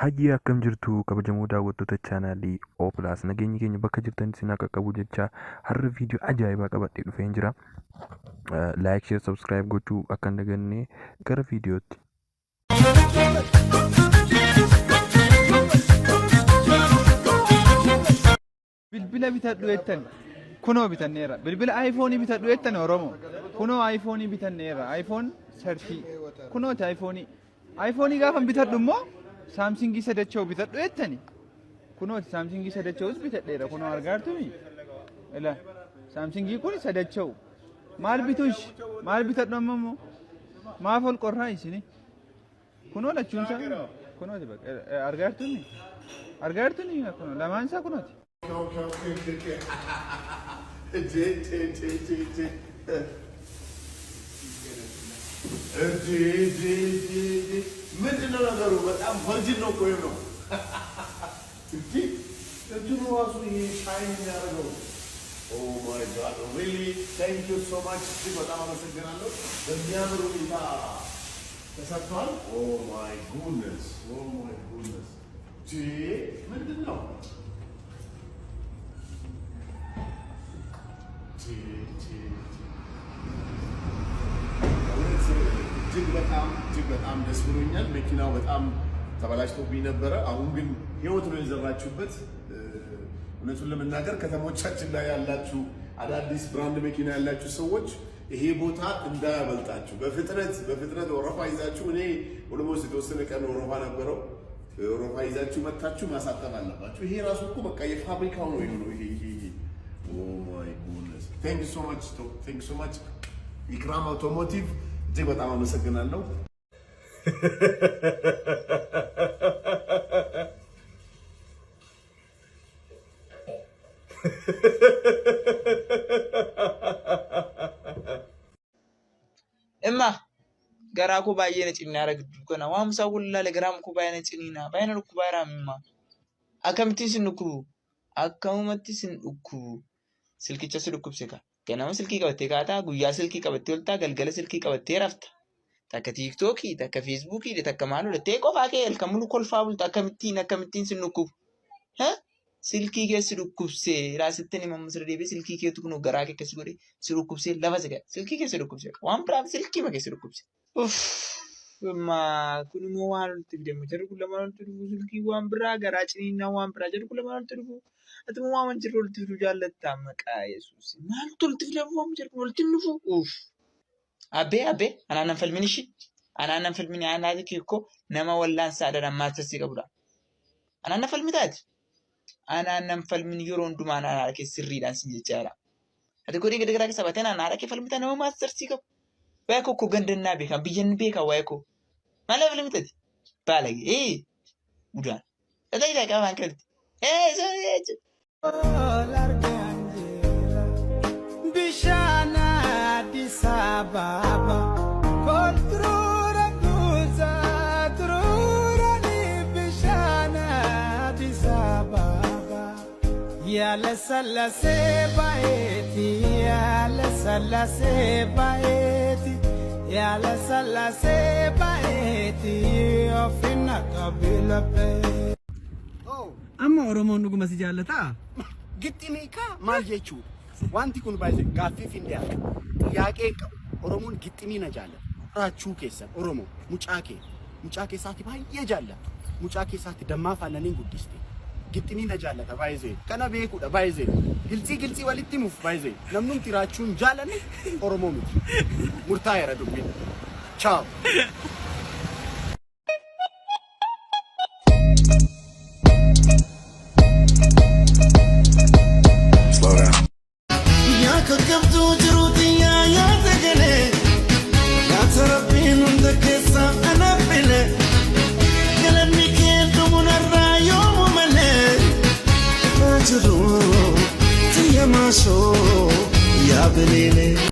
Hayyee akkam jirtu kabajamoo daawwattoota chaanaalii Ooplaas nageenyi keenya bakka jirtan isin akka qabu jecha har'a viidiyoo ajaa'ibaa qabadhee dhufeen jira. Laayik, sheer, sabskiraayib gochuu akka hin daganne gara viidiyootti. Bilbila bitadhu jettan kunoo bitanneera. Bilbila iPhone bitadhu jettan Oromoo kunoo iPhone bitanneera. iPhone 30 kunooti iPhone gaafa bitadhu immoo Samsung sadachoo bitadhu jettani kunooti Samsung sadachoos bitadheera kunoo argaartumi ila Samsung kun sadachoo maal bitush maal bitadhu ammoo maaf ol qorraa isini kunoo lachuunsa kunooti bakka argaartuni kunoo lamaan isaa kunooti ምንድን ነው ነገሩ? በጣም ቨርጂን ነው እኮ ነው እንዴ? እንትኑ ራሱ ይሄ ሻይን የሚያደርገው ኦ ማይ ጋድ ሪሊ ታንክ ዩ ሶ ማች እጅግ በጣም አመሰግናለሁ። በሚያምር ሁኔታ ተሰርቷል። ኦ ማይ ጉድነስ ምንድን ነው እጅግ በጣም ደስ ብሎኛል። መኪናው በጣም ተበላሽቶብኝ ነበረ። አሁን ግን ህይወት ነው የዘራችሁበት። እውነቱን ለመናገር ከተሞቻችን ላይ ያላችሁ አዳዲስ ብራንድ መኪና ያላችሁ ሰዎች ይሄ ቦታ እንዳያበልጣችሁ በፍጥነት ወረፋ ይዛችሁ እኔ ኦልሞስት የተወሰነ ቀን ወረፋ ነበረው። ወረፋ ይዛችሁ መታችሁ ማሳጠብ አለባችሁ። ይሄ ራሱ እኮ በቃ የፋብሪካው ነው ይሄ ኦ ማይ ጉድነስ ታንክ ዩ ሶ ማች ኢክራም አውቶሞቲቭ እጅግ በጣም አመሰግናለሁ። እማ ገራኩ ባየነ ጭና ያረግዱ ከና ዋምሳ ወላለ ገራም ኩ ባየነ ጭኒና ባየነ ኩ ባራምማ አከምቲስ ንኩ አከሙመቲስ ንኩ ስልኪቸስ ንኩብሰካ ገናም ስልኪ ቀበቴ ካታ ጉያ ስልኪ ቀበቴ ወልታ ገልገለ ስልኪ ቀበቴ ረፍታ ታከ ቲክቶክ ታከ ፌስቡክ ታከ ማሉ ለቴ ቆፋኬ elkamulu kolfaabul akkamittiin sinukku ስልኪ ከስ ዱኩብሴ ራስተን መመስረ ደቤ ስልኪ ከቱ ነው ገራኬ ከስ ጎዴ ስሩኩብሴ ለበዘጋ ስልኪ ከስ ዱኩብሴ ዋን ብራብ ስልኪ መከስ ዱኩብሴ ኡፍ ማ ኩኑ ዋን ትግደም ተርኩ ለማለት ትዱ ስልኪ ዋን ብራ ገራጭኒና ዋን ብራ ጀርኩ ለማለት ትዱ አጥሙ ዋን ጅሮል ትዱ ጃለታ መቃ ኢየሱስ ማልቱል ትደሙ ዋን ጀርኩ ወልትንፉ ኡፍ አቤ አናናን ፈልሚንሺ አናናን ፈልሚን ያናዲክ እኮ ነማ ወላን ሳደራ ማተስ ይቀብራ አናናን ፈልሚታት አናናን ፈልሚን ይሮንዱ ማና አረከ ስሪዳን ሲጀቻራ አደጎሪ ገደገራ ከሰባተና አናረከ ፈልሚታ ነው ማስተር ሲቀብ ባይኮ እኮ ገንደና ቤካ ብየን ቤካ ዋይኮ ማለ ፈልሚታት ባለግ ውዳን እታይ ላይ ካባን ከልት ዘሬት ቢሻና አዲስ አበባ ኮንትሮራ ጉዛ ትሮራኒ ቢሻና አዲስ አበባ ያለ ሰላሴ ባየቲ ኦፊና ቀቢለበ amma Oromoon dhuguma si jaallata gixximiika maal jechuu wanti kun baay'ee gaaffiif hin dhiyaatu yaaqeen qabu Oromoon gixximii na jaallata raachuu keessan Oromoo mucaa keessaatti baay'ee jaallata mucaa keessaatti dammaa faananiin guddiste gixximii na jaallata baay'ee kana beekuudha baay'ee gilxii walitti muuf baay'ee namnumti raachuun jaalanne Oromoo miti murtaa'eera dubbiin ciao ya belele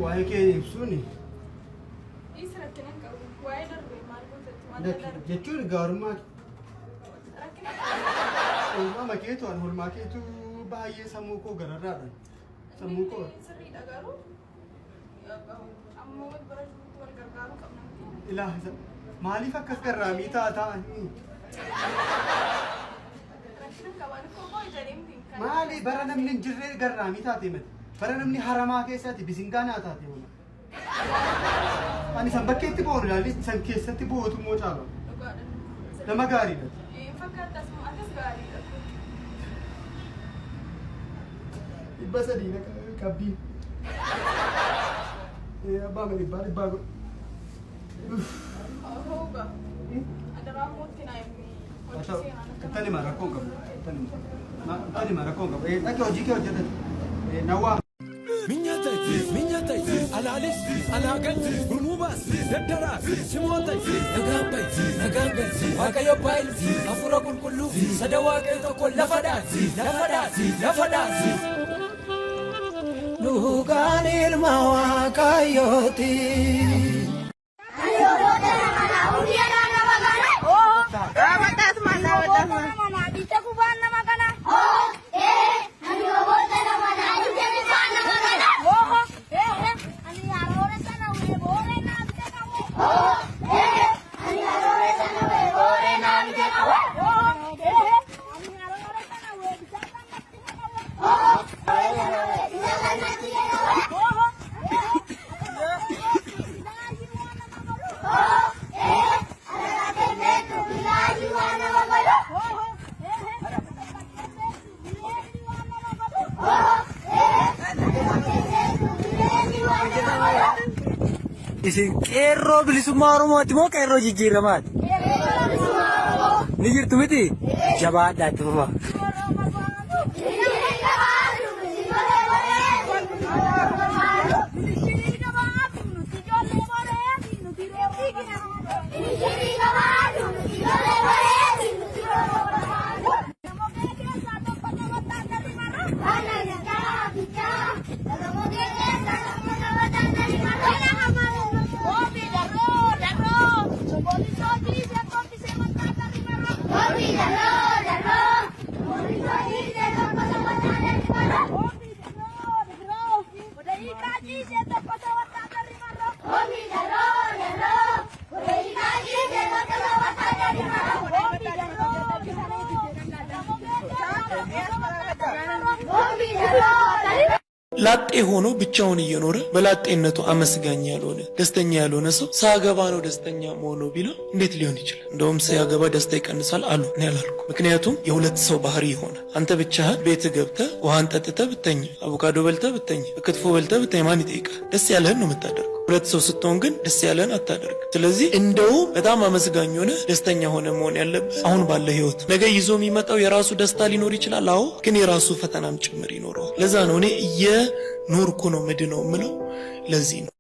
waa'ee kee ibsuuni jechuun gaarummaa uumama keetu an hulmaa keetu baay'ee sammuu koo gararraadha. Sammuu koo ilaa maaliif akkas garraamii taata'anii? Maali bara namni hin jirre garraamii taatee mati. Bara namni haramaa keessatti bisingaanaa taatee mati. Ani san bakkeetti boonu ilaalli san keessatti bootu moo caala. Nama gaariidha. Dhibba sadii na qabdii. Abbaa mali dhibbaa godhu. Tani ma rakkoon qabu. Tani ma rakkoon qabu. Dhaqee hojii kee hojjetan. Nawwaa. Minyatai, alalis, alagan, gurmubas, daddaras, simotai, nagambai, wakayo bail, afura kulkullu, sadawake toko lafadas. Lugan ilma wakayoti. Isin qeerroo bilisummaa Oromooti moo qeerroo jijjiiramaati? Ni jirtu miti? Jabaadhaa itti fufaa. ላጤ ሆኖ ብቻውን እየኖረ በላጤነቱ አመስጋኝ ያልሆነ ደስተኛ ያልሆነ ሰው ሳገባ ነው ደስተኛ መሆኑ ቢለው እንዴት ሊሆን ይችላል? እንደውም ሳያገባ ደስታ ይቀንሳል አሉ። እኔ አላልኩ። ምክንያቱም የሁለት ሰው ባህሪ ይሆናል። አንተ ብቻህን ቤት ገብተህ ውሃን ጠጥተህ ብተኝ፣ አቮካዶ በልተህ ብተኝ፣ ክትፎ በልተህ ብተኝ ማን ይጠይቃል? ደስ ያለህን ነው የምታደርገው። ሁለት ሰው ስትሆን ግን ደስ ያለህን አታደርግ። ስለዚህ እንደው በጣም አመስጋኝ ሆነ ደስተኛ ሆነ መሆን ያለብህ አሁን ባለ ህይወት። ነገ ይዞ የሚመጣው የራሱ ደስታ ሊኖር ይችላል። አዎ፣ ግን የራሱ ፈተናም ጭምር ይኖረዋል። ለዛ ነው እኔ ኖርኩ ነው ምድነው ምለው። ለዚህ ነው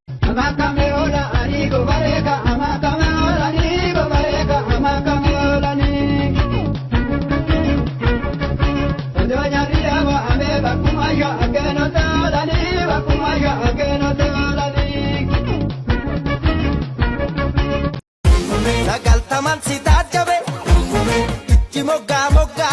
Nagaltaman si tajabe, ichi moga moga.